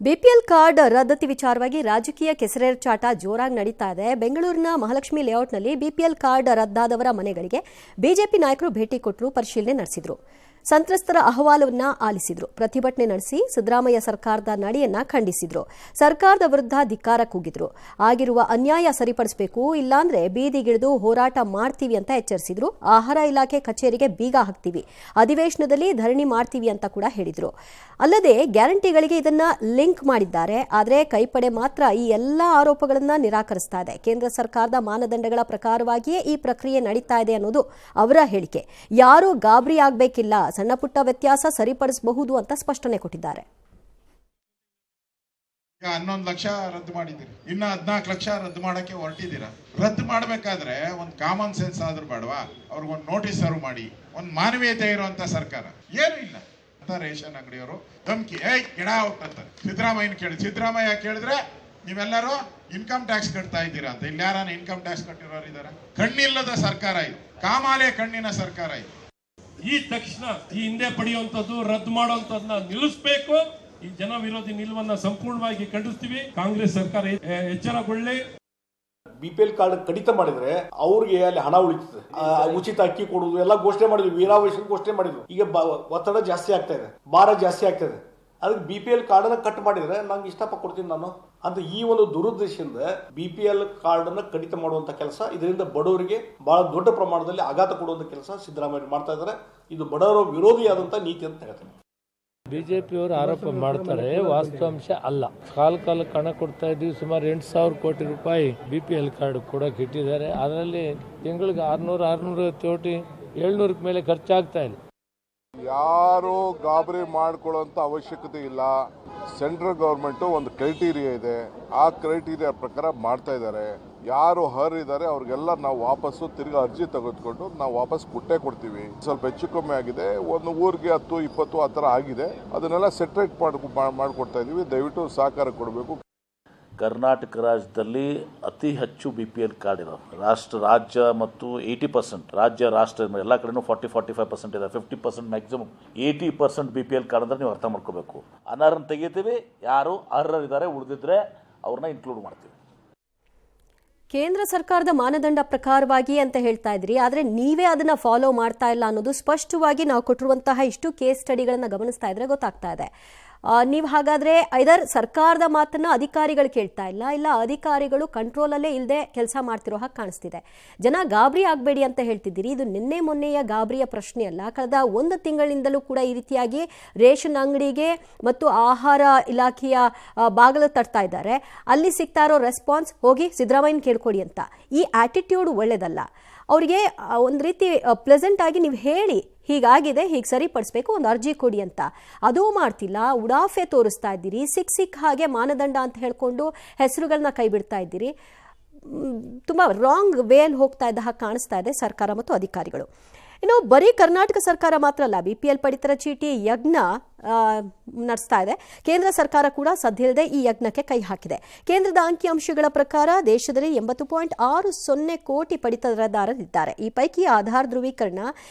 BPL card ರದ್ದತಿ ವಿಚಾರವಾಗಿ ರಾಜಕೀಯ ಕೆಸರೆರಚಾಟ ಜೋರಾಗಿ ನಡೀತಾ ಇದೆ. ಬೆಂಗಳೂರಿನ ಮಹಾಲಕ್ಷ್ಮಿ ಲೇಔಟ್ನಲ್ಲಿ ಬಿಪಿಎಲ್ ಕಾರ್ಡ್ ರದ್ದಾದವರ ಮನೆಗಳಿಗೆ ಬಿಜೆಪಿ ನಾಯಕರು ಭೇಟಿ ಕೊಟ್ಟರು, ಪರಿಶೀಲನೆ ನಡೆಸಿದರು. ಸಂತ್ರಸ್ತರ ಅಹವಾಲುವನ್ನು ಆಲಿಸಿದ್ರು. ಪ್ರತಿಭಟನೆ ನಡೆಸಿ ಸಿದ್ದರಾಮಯ್ಯ ಸರ್ಕಾರದ ನಡೆಯನ್ನ ಖಂಡಿಸಿದ್ರು. ಸರ್ಕಾರದ ವಿರುದ್ಧ ಧಿಕ್ಕಾರ ಕೂಗಿದ್ರು. ಆಗಿರುವ ಅನ್ಯಾಯ ಸರಿಪಡಿಸಬೇಕು, ಇಲ್ಲಾಂದ್ರೆ ಬೀದಿಗಿಳಿದು ಹೋರಾಟ ಮಾಡ್ತೀವಿ ಅಂತ ಎಚ್ಚರಿಸಿದ್ರು. ಆಹಾರ ಇಲಾಖೆ ಕಚೇರಿಗೆ ಬೀಗ ಹಾಕ್ತೀವಿ, ಅಧಿವೇಶನದಲ್ಲಿ ಧರಣಿ ಮಾಡ್ತೀವಿ ಅಂತ ಕೂಡ ಹೇಳಿದ್ರು. ಅಲ್ಲದೆ ಗ್ಯಾರಂಟಿಗಳಿಗೆ ಇದನ್ನ ಲಿಂಕ್ ಮಾಡಿದ್ದಾರೆ. ಆದರೆ ಕೈಪಡೆ ಮಾತ್ರ ಈ ಎಲ್ಲ ಆರೋಪಗಳನ್ನ ನಿರಾಕರಿಸ್ತಾ ಇದೆ. ಕೇಂದ್ರ ಸರ್ಕಾರದ ಮಾನದಂಡಗಳ ಪ್ರಕಾರವಾಗಿಯೇ ಈ ಪ್ರಕ್ರಿಯೆ ನಡೀತಾ ಇದೆ ಅನ್ನೋದು ಅವರ ಹೇಳಿಕೆ. ಯಾರೂ ಗಾಬರಿ ಆಗಬೇಕಿಲ್ಲ, ಸಣ್ಣ ಪುಟ್ಟ ವ್ಯತ್ಯಾಸ ಸರಿಪಡಿಸಬಹುದು ಅಂತ ಸ್ಪಷ್ಟನೆ ಕೊಟ್ಟಿದ್ದಾರೆ. 11 ಲಕ್ಷ ರದ್ದು ಮಾಡಿದ್ದೀರಿ, ಇನ್ನು 14 ಲಕ್ಷ ರದ್ದು ಮಾಡಕ್ಕೆ ಹೊರಟಿದ್ದೀರಾ. ರದ್ದು ಮಾಡಬೇಕಾದ್ರೆ ಒಂದು ಕಾಮನ್ ಸೆನ್ಸ್ ಆದ್ರೂ ಬೇಡವಾ? ಅವ್ರಿಗೊಂದು ನೋಟಿಸ್ ಸರ್ವ್ ಮಾಡಿ, ಒಂದು ಮಾನವೀಯತೆ ಇರುವಂತ ಸರ್ಕಾರ ಏನೂ ಇಲ್ಲ ಅಂತ ರೇಷನ್ ಅಂಗಡಿಯವರು ಧಮ್ಕಿ ಗಿಡ ಹೋಗ್ತಾರೆ. ಸಿದ್ದರಾಮಯ್ಯ ಕೇಳಿದ್ರೆ ನೀವೆಲ್ಲರೂ ಇನ್ಕಮ್ ಟ್ಯಾಕ್ಸ್ ಕಟ್ತಾ ಇದ್ದೀರಾ ಅಂತ. ಇಲ್ಲಿ ಯಾರ ಇನ್ಕಮ್ ಟ್ಯಾಕ್ಸ್ ಕಟ್ಟಿರೋರು ಇದಾರೆ? ಕಣ್ಣಿಲ್ಲದ ಸರ್ಕಾರ ಇದು, ಕಾಮಾಲೆ ಕಣ್ಣಿನ ಸರ್ಕಾರ ಇದು. ಈ ತಕ್ಷಣ ಈ ಹಿಂದೆ ಪಡೆಯುವಂತದ್ದು ರದ್ದು ಮಾಡುವಂತದನ್ನ ನಿಲ್ಲಿಸಬೇಕು. ಈ ಜನ ವಿರೋಧಿ ನಿಲುವನ್ನ ಸಂಪೂರ್ಣವಾಗಿ ಖಂಡಿಸ್ತೀವಿ. ಕಾಂಗ್ರೆಸ್ ಸರ್ಕಾರ ಎಚ್ಚರಗೊಳ್ಳಿ. ಬಿಪಿಎಲ್ ಕಾರ್ಡ್ ಕಡಿತ ಮಾಡಿದ್ರೆ ಅವ್ರಿಗೆ ಅಲ್ಲಿ ಹಣ ಉಳಿತದೆ. ಉಚಿತ ಅಕ್ಕಿ ಕೊಡುವುದು ಎಲ್ಲ ಘೋಷಣೆ ಮಾಡಿದ್ವಿ, ವೀರಾವೇಶ ಘೋಷಣೆ ಮಾಡಿದ್ವಿ. ಈಗ ಒತ್ತಡ ಜಾಸ್ತಿ ಆಗ್ತಾ ಇದೆ, ಭಾರ ಜಾಸ್ತಿ ಆಗ್ತಾ ಇದೆ. ಅದಕ್ಕೆ ಬಿಪಿಎಲ್ ಕಾರ್ಡ್ ಅನ್ನ ಕಟ್ ಮಾಡಿದ್ರೆ ನಂಗೆ ಇಷ್ಟಪಟ್ಟು ಕೊಡ್ತೀನಿ ನಾನು ಅಂತ ಈ ಒಂದು ದುರುದ್ದೇಶದಿಂದ ಬಿಪಿಎಲ್ ಕಾರ್ಡ್ ಅನ್ನ ಕಡಿತ ಮಾಡುವಂತ ಕೆಲಸ, ಇದರಿಂದ ಬಡವರಿಗೆ ಬಹಳ ದೊಡ್ಡ ಪ್ರಮಾಣದಲ್ಲಿ ಆಘಾತ ಕೊಡುವಂತ ಕೆಲಸ ಸಿದ್ದರಾಮಯ್ಯ ಮಾಡ್ತಾ ಇದ್ದಾರೆ. ಇದು ಬಡವರ ವಿರೋಧಿಯಾದಂತ ನೀತಿ ಅಂತ ಹೇಳ್ತಾರೆ. ಬಿಜೆಪಿಯವರು ಆರೋಪ ಮಾಡ್ತಾರೆ, ವಾಸ್ತವಾಂಶ ಅಲ್ಲ. ಕಾಲಕ್ಕೆ ಹಣ ಕೊಡ್ತಾ ಇದ್ವಿ. ಸುಮಾರು 8,000 ಕೋಟಿ ರೂಪಾಯಿ ಬಿಪಿಎಲ್ ಕಾರ್ಡ್ ಕೊಡೋಕೆ ಇಟ್ಟಿದ್ದಾರೆ. ಅದರಲ್ಲಿ ತಿಂಗಳಿಗೆ 600 ಕೋಟಿ 700 ಮೇಲೆ ಖರ್ಚಾಗ್ತಾ ಇದೆ. ಯಾರು ಗಾಬರಿ ಮಾಡ್ಕೊಳ್ಳೋಂಥ ಅವಶ್ಯಕತೆ ಇಲ್ಲ. ಸೆಂಟ್ರಲ್ ಗೌರ್ಮೆಂಟು ಒಂದು ಕ್ರೈಟೀರಿಯಾ ಇದೆ, ಆ ಕ್ರೈಟೀರಿಯಾ ಪ್ರಕಾರ ಮಾಡ್ತಾ ಇದ್ದಾರೆ. ಯಾರು ಇದ್ದಾರೆ ಅವ್ರಿಗೆಲ್ಲ ನಾವು ವಾಪಸ್ಸು ತಿರ್ಗಿ ಅರ್ಜಿ ತೆಗೆದುಕೊಂಡು ನಾವು ವಾಪಸ್ ಕೊಡ್ತೀವಿ. ಸ್ವಲ್ಪ ಹೆಚ್ಚು ಕಮ್ಮಿ ಆಗಿದೆ, ಒಂದು ಊರಿಗೆ 10-20 ಆ ಥರ ಆಗಿದೆ. ಅದನ್ನೆಲ್ಲ ಸೆಟ್ರೇಟ್ ಮಾಡಿಕೊಡ್ತಾ ಇದೀವಿ. ದಯವಿಟ್ಟು ಸಹಕಾರ ಕೊಡಬೇಕು. ಕರ್ನಾಟಕ ರಾಜ್ಯದಲ್ಲಿ ಅತಿ ಹೆಚ್ಚು ಬಿಪಿಎಲ್ ಕಾರ್ಡ್ ಇರೋ ರಾಜ್ಯ ಮತ್ತು 80% ರಾಷ್ಟ್ರ ಎಲ್ಲ ಕಡೆನೂ 40-45% ಇದೆ. 50% ಮ್ಯಾಕ್ಸಿಮಮ್ 80% ಬಿಪಿಎಲ್ ಕಾರ್ಡ್ ಅಂದ್ರೆ ನೀವು ಅರ್ಥ ಮಾಡ್ಕೋಬೇಕು. ಅನರ್ಹರನ್ನು ತೆಗಿತೀವಿ, ಯಾರು ಅರ್ಹರಿದ್ದಾರೆ ಉಳಿದಿದ್ರೆ ಅವ್ರನ್ನ ಇನ್ಕ್ಲೂಡ್ ಮಾಡ್ತೀವಿ. ಕೇಂದ್ರ ಸರ್ಕಾರದ ಮಾನದಂಡ ಪ್ರಕಾರವಾಗಿ ಅಂತ ಹೇಳ್ತಾ ಇದ್ರಿ, ಆದರೆ ನೀವೇ ಅದನ್ನ ಫಾಲೋ ಮಾಡ್ತಾ ಇಲ್ಲ ಅನ್ನೋದು ಸ್ಪಷ್ಟವಾಗಿ ನಾವು ಕೊಟ್ಟಿರುವಂತಹ ಇಷ್ಟು ಕೇಸ್ ಸ್ಟಡಿಗಳನ್ನ ಗಮನಿಸ್ತಾ ಇದ್ರೆ ಗೊತ್ತಾಗ್ತಾ ಇದೆ. ನೀವು ಹಾಗಾದ್ರೆ ಐದರ್ ಸರ್ಕಾರದ ಮಾತನ್ನ ಅಧಿಕಾರಿಗಳು ಕೇಳ್ತಾ ಇಲ್ಲ ಅಧಿಕಾರಿಗಳು ಕಂಟ್ರೋಲಲ್ಲೇ ಇಲ್ಲದೆ ಕೆಲಸ ಮಾಡ್ತಿರೋ ಹಾಗೆ ಕಾಣಿಸ್ತಿದೆ. ಜನ ಗಾಬರಿ ಆಗಬೇಡಿ ಅಂತ ಹೇಳ್ತಿದ್ದೀರಿ. ಇದು ನಿನ್ನೆ ಮೊನ್ನೆಯ ಗಾಬರಿಯ ಪ್ರಶ್ನೆ ಅಲ್ಲ. ಕಳೆದ 1 ತಿಂಗಳಿಂದಲೂ ಕೂಡ ಈ ರೀತಿಯಾಗಿ ರೇಷನ್ ಅಂಗಡಿಗೆ ಮತ್ತು ಆಹಾರ ಇಲಾಖೆಯ ಬಾಗಿಲು ತಟ್ತಾ ಇದ್ದಾರೆ. ಅಲ್ಲಿ ಸಿಗ್ತಾ ಇರೋ ರೆಸ್ಪಾನ್ಸ್ ಹೋಗಿ ಸಿದ್ದರಾಮಯ್ಯನ ಕೇಳ್ಕೊಡಿ ಅಂತ. ಈ ಆಟಿಟ್ಯೂಡ್ ಒಳ್ಳೇದಲ್ಲ. ಅವರಿಗೆ ಒಂದು ರೀತಿ ಪ್ಲೆಸೆಂಟ್ ಆಗಿ ನೀವು ಹೇಳಿ, ಹೀಗಾಗಿದೆ, ಹೀಗೆ ಸರಿಪಡಿಸ್ಬೇಕು, ಒಂದು ಅರ್ಜಿ ಕೊಡಿ ಅಂತ. ಅದೂ ಮಾಡ್ತಿಲ್ಲ, ಉಡಾಫೆ ತೋರಿಸ್ತಾ ಇದ್ದೀರಿ. ಸಿಕ್ಕ ಹಾಗೆ ಮಾನದಂಡ ಅಂತ ಹೇಳ್ಕೊಂಡು ಹೆಸರುಗಳನ್ನ ಕೈ ಬಿಡ್ತಾ ಇದ್ದೀರಿ. ತುಂಬ ರಾಂಗ್ ವೇಲ್ ಹೋಗ್ತಾ ಇದ್ದ ಹಾಗೆ ಕಾಣಿಸ್ತಾ ಇದೆ ಸರ್ಕಾರ ಮತ್ತು ಅಧಿಕಾರಿಗಳು. ಇನ್ನು ಬರೀ ಕರ್ನಾಟಕ ಸರ್ಕಾರ ಮಾತ್ರ ಅಲ್ಲ, ಬಿಪಿಎಲ್ ಪಡಿತರ ಚೀಟಿ ಯಜ್ಞ ನಡೆಸ್ತಾ ಇದೆ. ಕೇಂದ್ರ ಸರ್ಕಾರ ಕೂಡ ಸದ್ಯದಲ್ಲದೆ ಈ ಯಜ್ಞಕ್ಕೆ ಕೈ ಹಾಕಿದೆ. ಕೇಂದ್ರದ ಅಂಕಿಅಂಶಗಳ ಪ್ರಕಾರ ದೇಶದಲ್ಲಿ 80.60 ಕೋಟಿ ಪಡಿತರದಾರರಿದ್ದಾರೆ. ಈ ಪೈಕಿ ಆಧಾರ್ ಧ್ರುವೀಕರಣ,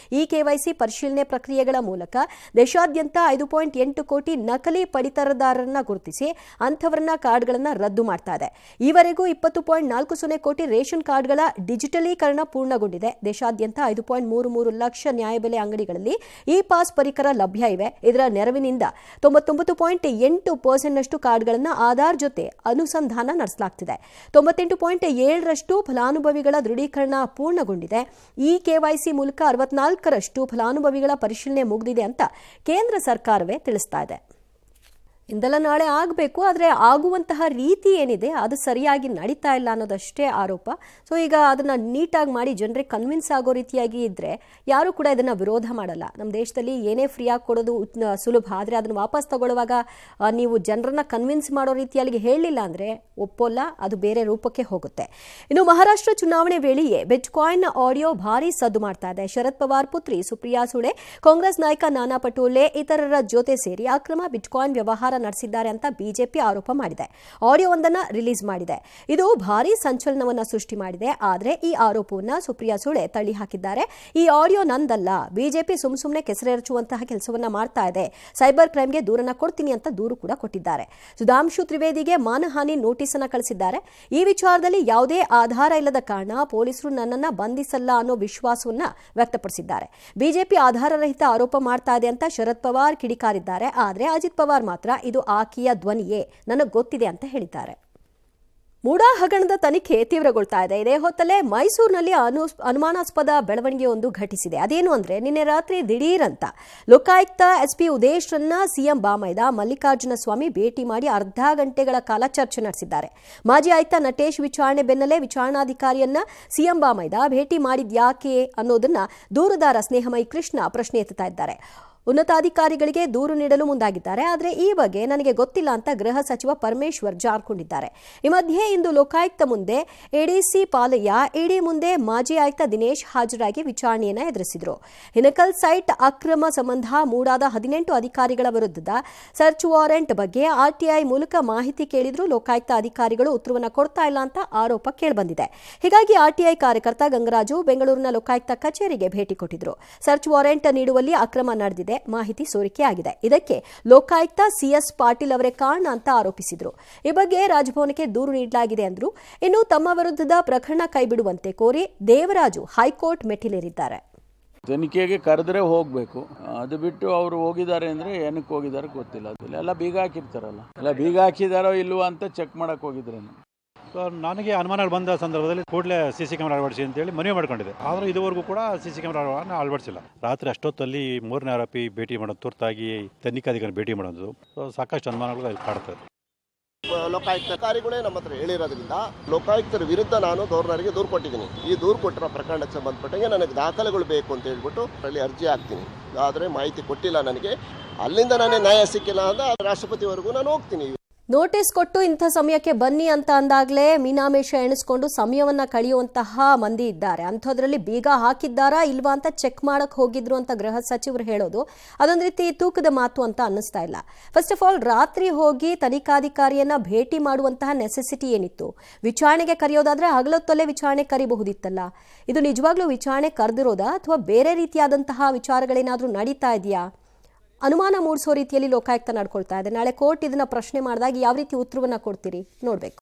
KYC ಪರಿಶೀಲನೆ ಪ್ರಕ್ರಿಯೆಗಳ ಮೂಲಕ ದೇಶಾದ್ಯಂತ 5.8 ಕೋಟಿ ನಕಲಿ ಪಡಿತರದಾರರನ್ನ ಗುರುತಿಸಿ ಅಂಥವರನ್ನ ಕಾರ್ಡ್ಗಳನ್ನು ರದ್ದು ಮಾಡ್ತಾ ಇದೆ. ಈವರೆಗೂ 20.40 ಕೋಟಿ ರೇಷನ್ ಕಾರ್ಡ್ಗಳ ಡಿಜಿಟಲೀಕರಣ ಪೂರ್ಣಗೊಂಡಿದೆ. ದೇಶಾದ್ಯಂತ 5.33 ಲಕ್ಷ ನ್ಯಾಯಬೆಲೆ ಅಂಗಡಿಗಳಲ್ಲಿ ಈ ಪಾಸ್ ಪರಿಕರ ಲಭ್ಯ ಇವೆ. ಇದರ ನೆರವಿನಿಂದ 99.8% ಕಾರ್ಡ್ಗಳನ್ನು ಆಧಾರ್ ಜೊತೆ ಅನುಸಂಧಾನ ನಡೆಸಲಾಗುತ್ತಿದೆ. 98.7% ಫಲಾನುಭವಿಗಳ ದೃಢೀಕರಣ ಪೂರ್ಣಗೊಂಡಿದೆ. KYC ಮೂಲಕ 64% ಫಲಾನುಭವಿಗಳ ಪರಿಶೀಲನೆ ಮುಗಿದಿದೆ ಅಂತ ಕೇಂದ್ರ ಸರ್ಕಾರವೇ ತಿಳಿಸ್ತಾ ಇದೆ. ಇಂದೆಲ್ಲ ನಾಳೆ ಆಗಬೇಕು, ಆದರೆ ಆಗುವಂತಹ ರೀತಿ ಏನಿದೆ ಅದು ಸರಿಯಾಗಿ ನಡೀತಾ ಇಲ್ಲ ಅನ್ನೋದಷ್ಟೇ ಆರೋಪ. ಸೊ ಈಗ ಅದನ್ನು ನೀಟಾಗಿ ಮಾಡಿ ಜನರಿಗೆ ಕನ್ವಿನ್ಸ್ ಆಗೋ ರೀತಿಯಾಗಿ ಇದ್ದರೆ ಯಾರೂ ಕೂಡ ಇದನ್ನು ವಿರೋಧ ಮಾಡಲ್ಲ. ನಮ್ಮ ದೇಶದಲ್ಲಿ ಏನೇ ಫ್ರೀಯಾಗಿ ಕೊಡೋದು ಸುಲಭ, ಆದರೆ ಅದನ್ನು ವಾಪಸ್ ತಗೊಳ್ಳುವಾಗ ನೀವು ಜನರನ್ನ ಕನ್ವಿನ್ಸ್ ಮಾಡೋ ರೀತಿಯಲ್ಲಿ ಹೇಳಲಿಲ್ಲ ಅಂದರೆ ಒಪ್ಪೋಲ್ಲ, ಅದು ಬೇರೆ ರೂಪಕ್ಕೆ ಹೋಗುತ್ತೆ. ಇನ್ನು ಮಹಾರಾಷ್ಟ್ರ ಚುನಾವಣೆ ವೇಳೆಯೇ ಬಿಟ್ಕಾಯಿನ್ ಆಡಿಯೋ ಭಾರೀ ಸದ್ದು ಮಾಡ್ತಾ ಇದೆ. ಶರದ್ ಪವಾರ್ ಪುತ್ರಿ ಸುಪ್ರಿಯಾ ಸುಳೆ, ಕಾಂಗ್ರೆಸ್ ನಾಯಕ ನಾನಾ ಪಟೋಲೆ ಇತರರ ಜೊತೆ ಸೇರಿ ಅಕ್ರಮ ಬಿಟ್ಕಾಯಿನ್ ವ್ಯವಹಾರ ಅತ್ಯಾಚಾರ ನಡೆಸಿದ್ದಾರೆ ಅಂತ ಬಿಜೆಪಿ ಆರೋಪ ಮಾಡಿದೆ. ಆಡಿಯೋವೊಂದನ್ನು ರಿಲೀಸ್ ಮಾಡಿದೆ. ಇದು ಭಾರೀ ಸಂಚಲನವನ್ನ ಸೃಷ್ಟಿ ಮಾಡಿದೆ. ಆದರೆ ಈ ಆರೋಪವನ್ನ ಸುಪ್ರಿಯಾ ಸುಳೆ ತಳ್ಳಿ ಹಾಕಿದ್ದಾರೆ. ಈ ಆಡಿಯೋ ನಂದಲ್ಲ, ಬಿಜೆಪಿ ಸುಮ್ಮನೆ ಕೆಸರೆರಚುವಂತಹ ಕೆಲಸವನ್ನ ಮಾಡ್ತಾ ಇದೆ, ಸೈಬರ್ ಕ್ರೈಮ್ಗೆ ದೂರನ್ನ ಕೊಡ್ತೀನಿ ಅಂತ ದೂರು ಕೂಡ ಕೊಟ್ಟಿದ್ದಾರೆ. ಸುಧಾಂಶು ತ್ರಿವೇದಿಗೆ ಮಾನಹಾನಿ ನೋಟಿಸ್ ಅನ್ನು ಕಳಿಸಿದ್ದಾರೆ. ಈ ವಿಚಾರದಲ್ಲಿ ಯಾವುದೇ ಆಧಾರ ಇಲ್ಲದ ಕಾರಣ ಪೊಲೀಸರು ನನ್ನನ್ನು ಬಂಧಿಸಲ್ಲ ಅನ್ನೋ ವಿಶ್ವಾಸವನ್ನ ವ್ಯಕ್ತಪಡಿಸಿದ್ದಾರೆ. ಬಿಜೆಪಿ ಆಧಾರರಹಿತ ಆರೋಪ ಮಾಡ್ತಾ ಇದೆ ಅಂತ ಶರದ್ ಪವಾರ್ ಕಿಡಿಕಾರಿದ್ದಾರೆ. ಆದರೆ ಅಜಿತ್ ಪವಾರ್ ಮಾತ್ರ ಇದು ಆಕೆಯ ಧ್ವನಿಯೇ, ನನಗೆ ಗೊತ್ತಿದೆ ಅಂತ ಹೇಳಿದ್ದಾರೆ. ಮೂಡಾ ಹಗರಣದ ತನಿಖೆ ತೀವ್ರಗೊಳ್ತಾ ಇದೆ. ಇದೇ ಹೊತ್ತಲ್ಲೇ ಮೈಸೂರಿನಲ್ಲಿ ಅನುಮಾನಾಸ್ಪದ ಬೆಳವಣಿಗೆಯೊಂದು ಘಟಿಸಿದೆ. ಅದೇನು ಅಂದ್ರೆ, ನಿನ್ನೆ ರಾತ್ರಿ ದಿಢೀರಂತ ಲೋಕಾಯುಕ್ತ ಎಸ್ಪಿ ಉದೇಶ್ರನ್ನ ಸಿಎಂ ಬಾಮೈದ ಮಲ್ಲಿಕಾರ್ಜುನ ಸ್ವಾಮಿ ಭೇಟಿ ಮಾಡಿ ಅರ್ಧ ಗಂಟೆಗಳ ಕಾಲ ಚರ್ಚೆ ನಡೆಸಿದ್ದಾರೆ. ಮಾಜಿ ಆಯುಕ್ತ ನಟೇಶ್ ವಿಚಾರಣೆ ಬೆನ್ನಲ್ಲೇ ವಿಚಾರಣಾಧಿಕಾರಿಯನ್ನ ಸಿಎಂ ಬಾಮೈದ ಭೇಟಿ ಮಾಡಿದ್ಯಾಕೆ ಅನ್ನೋದನ್ನ ದೂರುದಾರ ಸ್ನೇಹಮಯಿ ಕೃಷ್ಣ ಪ್ರಶ್ನೆ ಎತ್ತುತ್ತಾ ಇದ್ದಾರೆ. ಉನ್ನತಾಧಿಕಾರಿಗಳಿಗೆ ದೂರು ನೀಡಲು ಮುಂದಾಗಿದ್ದಾರೆ. ಆದರೆ ಈ ಬಗ್ಗೆ ನನಗೆ ಗೊತ್ತಿಲ್ಲ ಅಂತ ಗೃಹ ಸಚಿವ ಪರಮೇಶ್ವರ್ ಜಾರ್ಕೊಂಡಿದ್ದಾರೆ. ಈ ಮಧ್ಯೆ ಇಂದು ಲೋಕಾಯುಕ್ತ ಮುಂದೆ ಎಡಿಸಿ ಪಾಲಯ್ಯ, ಇಡಿ ಮುಂದೆ ಮಾಜಿ ಆಯುಕ್ತ ದಿನೇಶ್ ಹಾಜರಾಗಿ ವಿಚಾರಣೆಯನ್ನು ಎದುರಿಸಿದರು. ಹಿನಕಲ್ ಸೈಟ್ ಅಕ್ರಮ ಸಂಬಂಧ ಮೂಡಾದ 18 ಅಧಿಕಾರಿಗಳ ವಿರುದ್ಧದ ಸರ್ಚ್ ವಾರೆಂಟ್ ಬಗ್ಗೆ ಆರ್ಟಿಐ ಮೂಲಕ ಮಾಹಿತಿ ಕೇಳಿದ್ರು. ಲೋಕಾಯುಕ್ತ ಅಧಿಕಾರಿಗಳು ಉತ್ತರವನ್ನು ಕೊಡ್ತಾ ಇಲ್ಲ ಅಂತ ಆರೋಪ ಕೇಳಿಬಂದಿದೆ. ಹೀಗಾಗಿ ಆರ್ಟಿಐ ಕಾರ್ಯಕರ್ತ ಗಂಗರಾಜು ಬೆಂಗಳೂರಿನ ಲೋಕಾಯುಕ್ತ ಕಚೇರಿಗೆ ಭೇಟಿ ಕೊಟ್ಟಿದ್ರು. ಸರ್ಚ್ ವಾರೆಂಟ್ ನೀಡುವಲ್ಲಿ ಅಕ್ರಮ ನಡೆದಿದೆ, ಮಾಹಿತಿ ಸೋರಿಕೆಯಾಗಿದೆ, ಇದಕ್ಕೆ ಲೋಕಾಯುಕ್ತ ಸಿಎಸ್ ಪಾಟೀಲ್ ಅವರೇ ಕಾರಣ ಅಂತ ಆರೋಪಿಸಿದ್ರು. ಈ ಬಗ್ಗೆ ರಾಜಭವನಕ್ಕೆ ದೂರು ನೀಡಲಾಗಿದೆ ಅಂದ್ರು. ಇನ್ನು ತಮ್ಮ ವಿರುದ್ಧದ ಪ್ರಕರಣ ಕೈಬಿಡುವಂತೆ ಕೋರಿ ದೇವರಾಜು ಹೈಕೋರ್ಟ್ ಮೆಟ್ಟಿಲೇರಿದ್ದಾರೆ. ತನಿಖೆಗೆ ಕರೆದ್ರೆ ಹೋಗಬೇಕು, ಅದು ಬಿಟ್ಟು ಅವರು ಹೋಗಿದ್ದಾರೆ ಅಂದರೆ ಏನಕ್ಕೆ ಹೋಗಿದ್ದಾರೆ ಗೊತ್ತಿಲ್ಲ. ಎಲ್ಲ ಬೀಗ ಹಾಕಿರ್ತಾರಲ್ಲ, ಎಲ್ಲ ಬೀಗ ಹಾಕಿದಾರೋ ಇಲ್ವೋ ಅಂತ ಚೆಕ್ ಮಾಡಕ್ಕೆ ಹೋಗಿದ್ರೇನು. ನನಗೆ ಅನುಮಾನಗಳು ಬಂದ ಸಂದರ್ಭದಲ್ಲಿ ಕೂಡಲೇ CC ಕ್ಯಾಮೆರಾ ಅಳವಡಿಸಿ ಅಂತೇಳಿ ಮನವಿ ಮಾಡ್ಕೊಂಡಿದೆ. ಆದರೆ ಇದುವರೆಗೂ ಕೂಡ CC ಕ್ಯಾಮೆರಾವನ್ನು ಅಳವಡಿಸಿಲ್ಲ. ರಾತ್ರಿ ಅಷ್ಟೊತ್ತಲ್ಲಿ 3ನೇ ಆರೋಪಿ ಭೇಟಿ ಮಾಡೋದು, ತುರ್ತಾಗಿ ತನಿಖಾಧಿಕಾರಿ ಭೇಟಿ ಮಾಡೋದು ಸಾಕಷ್ಟು ಅನುಮಾನಗಳು ಕಾಡ್ತದೆ. ಲೋಕಾಯುಕ್ತಾಧಿಕಾರಿಗಳೇ ನಮ್ಮ ಹತ್ರ ಹೇಳಿರೋದ್ರಿಂದ ಲೋಕಾಯುಕ್ತರ ವಿರುದ್ಧ ನಾನು ಗವರ್ನರ್ಗೆ ದೂರು ಕೊಟ್ಟಿದ್ದೀನಿ. ಈ ದೂರು ಕೊಟ್ಟಿರೋ ಪ್ರಕರಣಕ್ಕೆ ಸಂಬಂಧಪಟ್ಟಂಗೆ ನನಗೆ ದಾಖಲೆಗಳು ಬೇಕು ಅಂತ ಹೇಳ್ಬಿಟ್ಟು ಅಲ್ಲಿ ಅರ್ಜಿ ಹಾಕ್ತೀನಿ. ಆದರೆ ಮಾಹಿತಿ ಕೊಟ್ಟಿಲ್ಲ ನನಗೆ, ಅಲ್ಲಿಂದ ನನಗೆ ನ್ಯಾಯ ಸಿಕ್ಕಿಲ್ಲ ಅಂದ್ರೆ ರಾಷ್ಟ್ರಪತಿವರೆಗೂ ನಾನು ಹೋಗ್ತೀನಿ. ನೋಟಿಸ್ ಕೊಟ್ಟು ಇಂಥ ಸಮಯಕ್ಕೆ ಬನ್ನಿ ಅಂತ ಅಂದಾಗಲೇ ಮೀನಾಮೇಷ ಎಣಿಸ್ಕೊಂಡು ಸಮಯವನ್ನ ಕಳೆಯುವಂತಹ ಮಂದಿ ಇದ್ದಾರೆ. ಅಂಥದ್ರಲ್ಲಿ ಬೀಗ ಹಾಕಿದ್ದಾರಾ ಇಲ್ವಾ ಅಂತ ಚೆಕ್ ಮಾಡಕ್ ಹೋಗಿದ್ರು ಅಂತ ಗೃಹ ಸಚಿವರು ಹೇಳೋದು ಅದೊಂದು ರೀತಿ ತೂಕದ ಮಾತು ಅಂತ ಅನ್ನಿಸ್ತಾ ಇಲ್ಲ. ಫಸ್ಟ್ ಆಫ್ ಆಲ್, ರಾತ್ರಿ ಹೋಗಿ ತನಿಖಾಧಿಕಾರಿಯನ್ನ ಭೇಟಿ ಮಾಡುವಂತಹ ನೆಸೆಸಿಟಿ ಏನಿತ್ತು? ವಿಚಾರಣೆಗೆ ಕರೆಯೋದಾದ್ರೆ ಹಗಲೊತ್ತಲ್ಲೇ ವಿಚಾರಣೆ ಕರಿಬಹುದಿತ್ತಲ್ಲ. ಇದು ನಿಜವಾಗ್ಲೂ ವಿಚಾರಣೆ ಕರೆದಿರೋದಾ ಅಥವಾ ಬೇರೆ ರೀತಿಯಾದಂತಹ ವಿಚಾರಗಳೇನಾದ್ರೂ ನಡೀತಾ ಇದೆಯಾ? ಅನುಮಾನ ಮೂಡಿಸೋ ರೀತಿಯಲ್ಲಿ ಲೋಕಾಯುಕ್ತ ನಡ್ಕೊಳ್ತಾ ಇದೆ. ನಾಳೆ ಕೋರ್ಟ್ ಇದನ್ನ ಪ್ರಶ್ನೆ ಮಾಡಿದಾಗ ಯಾವ ರೀತಿ ಉತ್ತರವನ್ನ ಕೊಡ್ತೀರಿ ನೋಡ್ಬೇಕು.